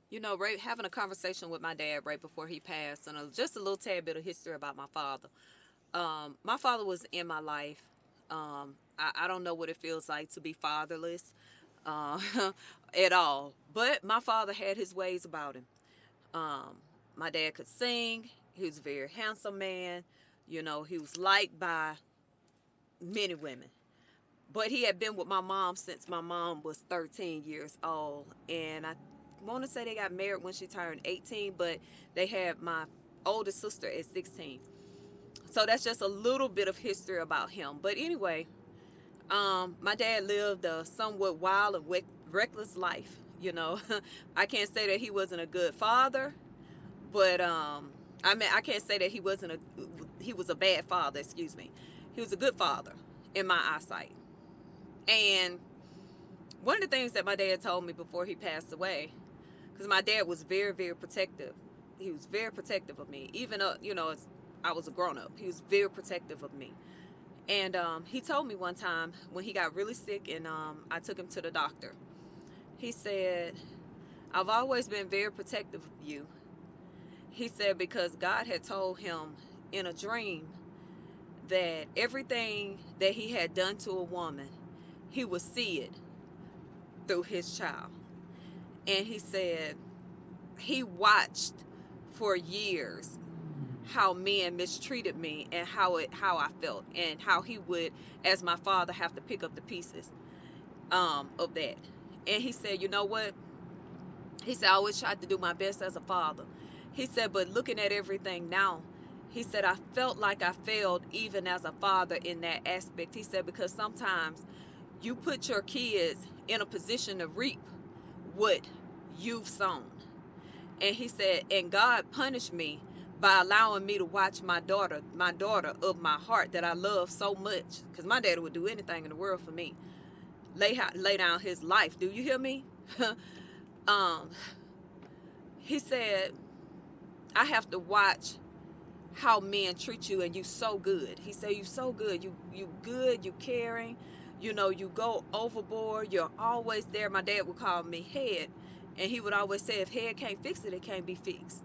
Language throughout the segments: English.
You know, right, having a conversation with my dad right before he passed, and just a little tad bit of history about my father. My father was in my life. I don't know what it feels like to be fatherless uh, at all, but my father had his ways about him. Um, my dad could sing. He was a very handsome man. You know, he was liked by many women. But he had been with my mom since my mom was 13 years old. And I want to say they got married when she turned 18, but they had my oldest sister at 16. So that's just a little bit of history about him. But anyway, my dad lived a somewhat wild and reckless life. You know, I can't say that he wasn't a good father, but I mean, I can't say that he was a bad father. Excuse me, he was a good father in my eyesight. And one of the things that my dad told me before he passed away, because my dad was very, very protective. He was very protective of me, even you know, as I was a grown up. He was very protective of me. And he told me one time when he got really sick, and I took him to the doctor. He said, "I've always been very protective of you." He said because God had told him in a dream that everything that he had done to a woman, he would see it through his child. And he said he watched for years how men mistreated me and how I felt, and how he would, as my father, have to pick up the pieces of that. And he said, you know what? He said, I always tried to do my best as a father. He said, but looking at everything now, he said, I felt like I failed even as a father in that aspect. He said, because sometimes you put your kids in a position to reap what you've sown. And he said, and God punished me by allowing me to watch my daughter of my heart that I love so much, because my daddy would do anything in the world for me, lay down his life. Do you hear me? um, he said, I have to watch how men treat you, and you so good. He said, you so good. You good, you caring, you know, you go overboard, you're always there. My dad would call me head, and he would always say, if head can't fix it, it can't be fixed.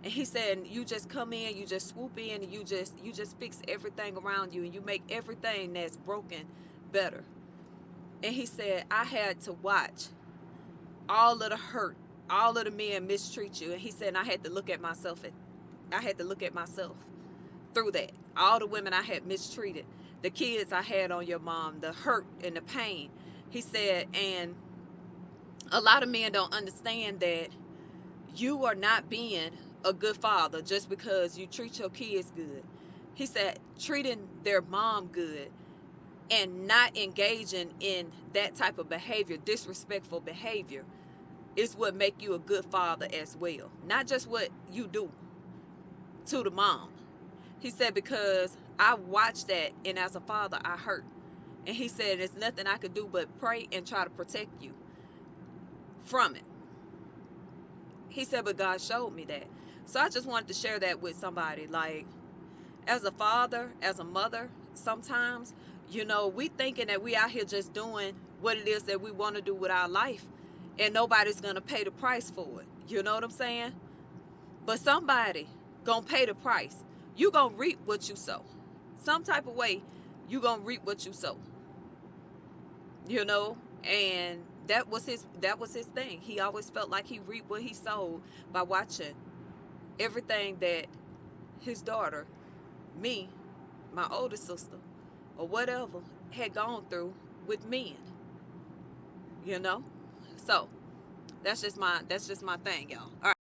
And he said, you just come in, you just swoop in, and you just fix everything around you, and you make everything that's broken better. And he said, I had to watch all of the hurt, all of the men mistreat you. And he said, and I had to look at myself through that. All the women I had mistreated, the kids I had on your mom, the hurt and the pain. He said, and a lot of men don't understand that you are not being a good father just because you treat your kids good. He said, treating their mom good and not engaging in that type of behavior, disrespectful behavior, is what make you a good father as well. Not just what you do to the mom. He said, because I watched that, and as a father, I hurt. And he said, there's nothing I could do but pray and try to protect you from it. He said, but God showed me that. So I just wanted to share that with somebody. Like, as a father, as a mother, sometimes, you know, we thinking that we out here just doing what it is that we want to do with our life, and nobody's going to pay the price for it. You know what I'm saying? But somebody going to pay the price. You going to reap what you sow. Some type of way, you going to reap what you sow. You know? And that was his thing. He always felt like he reaped what he sowed by watching everything that his daughter, me, my older sister, or whatever, had gone through with men. You know? So that's just my thing, y'all. All right.